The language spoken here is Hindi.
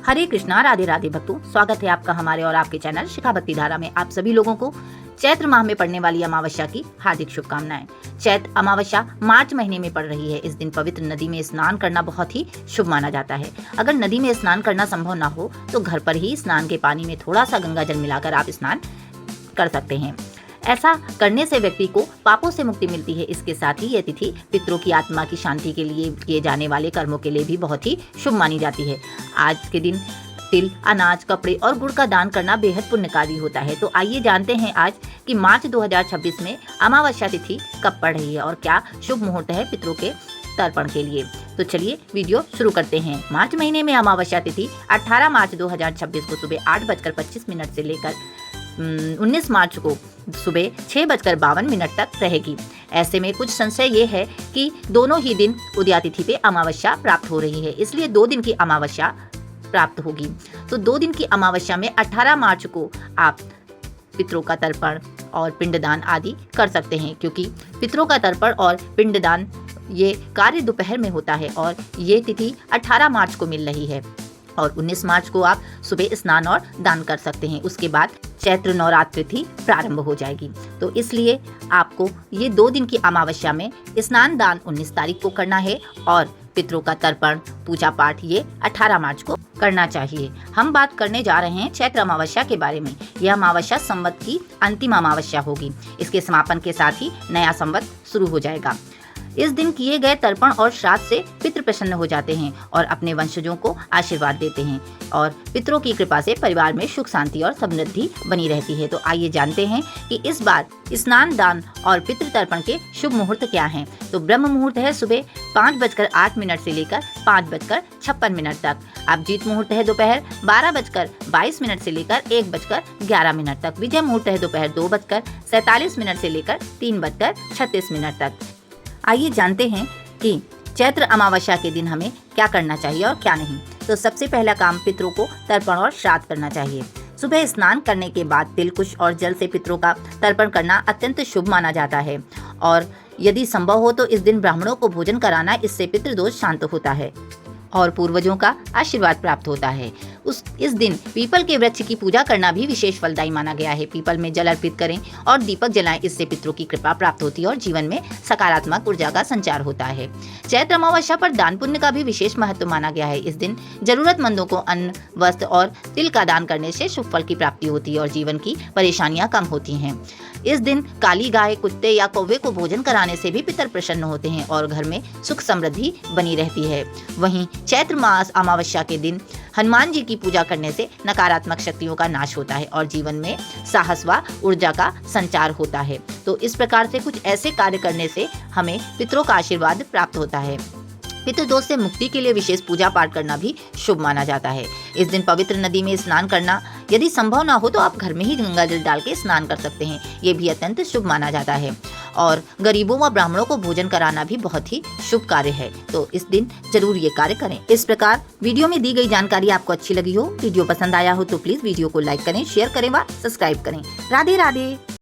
हरे कृष्णा, राधे राधे भक्तों, स्वागत है आपका हमारे और आपके चैनल शिखा भक्ति धारा में। आप सभी लोगों को चैत्र माह में पड़ने वाली अमावस्या की हार्दिक शुभकामनाएं। चैत्र अमावस्या मार्च महीने में पड़ रही है। इस दिन पवित्र नदी में स्नान करना बहुत ही शुभ माना जाता है। अगर नदी में स्नान करना संभव ना हो तो घर पर ही स्नान के पानी में थोड़ा सा गंगा जल मिलाकर आप स्नान कर सकते हैं। ऐसा करने से व्यक्ति को पापों से मुक्ति मिलती है। इसके साथ ही यह तिथि पितरों की आत्मा की शांति के लिए किए जाने वाले कर्मों के लिए भी बहुत ही शुभ मानी जाती है। आज के दिन तिल, अनाज, कपड़े और गुड़ का दान करना बेहद पुण्यकारी होता है। तो आइए जानते हैं आज कि मार्च 2026 में अमावस्या तिथि कब पड़ रही है और क्या शुभ मुहूर्त है पितरों के तर्पण के लिए। तो चलिए वीडियो शुरू करते हैं। मार्च महीने में अमावस्या तिथि 18 मार्च 2026 को सुबह 8:25 से लेकर 19 मार्च को सुबह 6:52 तक रहेगी। ऐसे में कुछ संशय ये है कि दोनों ही दिन उदया तिथि पे अमावस्या प्राप्त हो रही है, इसलिए 2 दिन की अमावस्या प्राप्त होगी। तो 2 दिन की अमावस्या में 18 मार्च को आप पितरों का तर्पण और पिंडदान आदि कर सकते हैं, क्योंकि पितरों का तर्पण और पिंडदान ये कार्य दोपहर में होता है और ये तिथि 18 मार्च को मिल रही है और 19 मार्च को आप सुबह स्नान और दान कर सकते हैं। उसके बाद चैत्र नवरात्र तिथि प्रारंभ हो जाएगी। तो इसलिए आपको ये 2 दिन की अमावस्या में स्नान दान 19 तारीख को करना है और पितरों का तर्पण पूजा पाठ ये 18 मार्च को करना चाहिए। हम बात करने जा रहे हैं चैत्र अमावस्या के बारे में। यह अमावस्या संवत की अंतिम अमावस्या होगी। इसके समापन के साथ ही नया संवत शुरू हो जाएगा। इस दिन किए गए तर्पण और श्राद्ध से पितृ प्रसन्न हो जाते हैं और अपने वंशजों को आशीर्वाद देते हैं और पितरों की कृपा से परिवार में सुख शांति और समृद्धि बनी रहती है। तो आइए जानते हैं कि इस बार स्नान दान और पितृ तर्पण के शुभ मुहूर्त क्या हैं। तो ब्रह्म मुहूर्त है सुबह 5:08 से लेकर 5:56 तक। अभिजीत मुहूर्त है दोपहर 12:22 से लेकर 1:11 तक। विजय मुहूर्त है दोपहर 2:47 से लेकर 3:36 तक। आइए जानते हैं कि चैत्र अमावस्या के दिन हमें क्या करना चाहिए और क्या नहीं। तो सबसे पहला काम पितरों को तर्पण और श्राद्ध करना चाहिए। सुबह स्नान करने के बाद तिल, कुश और जल से पितरों का तर्पण करना अत्यंत शुभ माना जाता है और यदि संभव हो तो इस दिन ब्राह्मणों को भोजन कराना, इससे पितृदोष शांत होता है और पूर्वजों का आशीर्वाद प्राप्त होता है। इस दिन पीपल के वृक्ष की पूजा करना भी विशेष फलदायी माना गया है। पीपल में जल अर्पित करें और दीपक जलाएं, इससे पितरों की कृपा प्राप्त होती है और जीवन में सकारात्मक ऊर्जा का संचार होता है। चैत्र अमावस्या पर दान पुण्य का भी विशेष महत्व माना गया है। इस दिन जरूरतमंदों को अन्न, वस्त्र और तिल का दान करने से शुभ फल की प्राप्ति होती है और जीवन की परेशानियां कम होती हैं। इस दिन काली गाय, कुत्ते या कौवे को भोजन कराने से भी पितर प्रसन्न होते हैं और घर में सुख समृद्धि बनी रहती है। वहीं चैत्र मास अमावस्या के दिन हनुमान जी की पूजा करने से नकारात्मक शक्तियों का नाश होता है और जीवन में साहस व ऊर्जा का संचार होता है। तो इस प्रकार से कुछ ऐसे कार्य करने से हमें पितरों का आशीर्वाद प्राप्त होता है। पितृदोष से मुक्ति के लिए विशेष पूजा पाठ करना भी शुभ माना जाता है। इस दिन पवित्र नदी में स्नान करना यदि संभव ना हो तो आप घर में ही गंगा जल डाल के स्नान कर सकते हैं। ये भी अत्यंत शुभ माना जाता है और गरीबों व ब्राह्मणों को भोजन कराना भी बहुत ही शुभ कार्य है। तो इस दिन जरूर ये कार्य करें। इस प्रकार वीडियो में दी गई जानकारी आपको अच्छी लगी हो, वीडियो पसंद आया हो तो प्लीज वीडियो को लाइक करें, शेयर करें व सब्सक्राइब करें। राधे राधे।